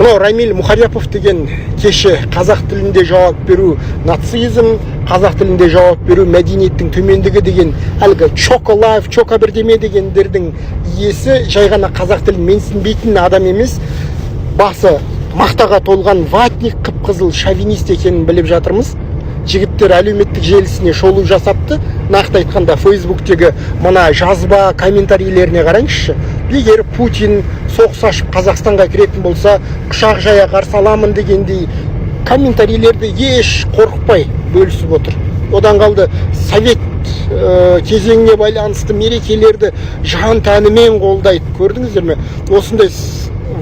мынау Рамиль Мухаряпов деген кеше қазақ тілінде жауап беру нацизм, қазақ тілінде жауап беру мәдениеттің төмендігі деген әлгі Чоко Лайф, Чоко бірдеме дегендердің иесі жай ғана қазақ тілін менсінбейтін адам емес, басы мақтаға толған ватник, қып-қызыл шовинист екенін біліп жатырмыз. Жігіттер әлеуметтік желісіне шолу жасапты. Нақты айтқанда Фейсбуктегі мына жазба комментарийлеріне қараңызшы. Егер Путин соғыс ашып Қазақстанға кіретін болса, құшақ жая қарсы аламын дегендей комментарийлерді еш қорықпай бөлісіп отыр. Одан қалды совет кезеңіне байланысты мерекелерді жан тәнімен қолдайды. Көрдіңіздер ме? Осындай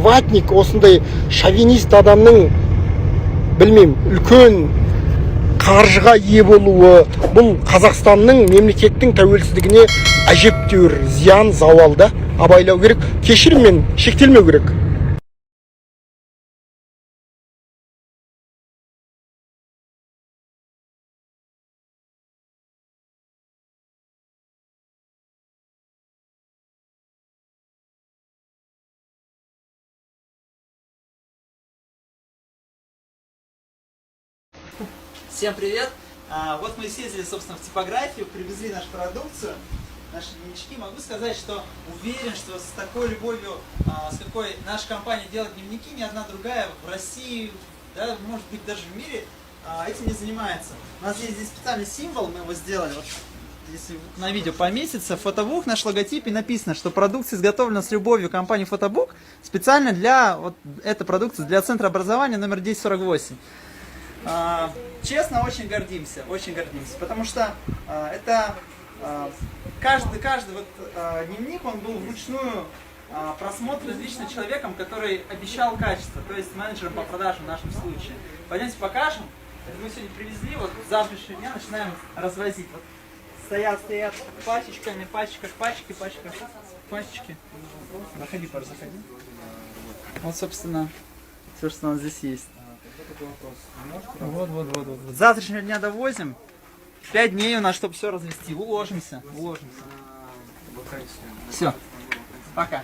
ватник, осындай шовинист адамның, білмеймін, үлкен қаржыға ие болуы бұл Қазақстанның мемлекеттің тәуелсіздігіне әжептәуір зиян, зауалда абайлау керек. Кешіріммен шектелмеу керек. Всем привет! Вот мы съездили, собственно, в типографию, привезли нашу продукцию, наши дневнички. Могу сказать, что уверен, что с такой любовью, с какой наша компания делает дневники, ни одна другая в России, да, может быть даже в мире, этим не занимается. У нас есть здесь специальный символ, мы его сделали. Вот, если на видео поместится, Фотобук, наш логотип, и написано, что продукция изготовлена с любовью компании Фотобук, специально для, вот эта продукция для Центра образования номер 1048. Честно, очень гордимся, потому что это каждый вот, дневник, он был вручную просмотрен лично человеком, который обещал качество, то есть менеджером по продажам в нашем случае. Пойдемте покажем. Это мы сегодня привезли, вот с завтрашнего дня начинаем развозить. Вот стоят пачечками, пачечки. Заходи, пара, заходи. Вот, собственно, все, что у нас здесь есть. Вот. С завтрашнего дня довозим. 5 дней у нас, чтобы все развести. Уложимся. Все. Пока.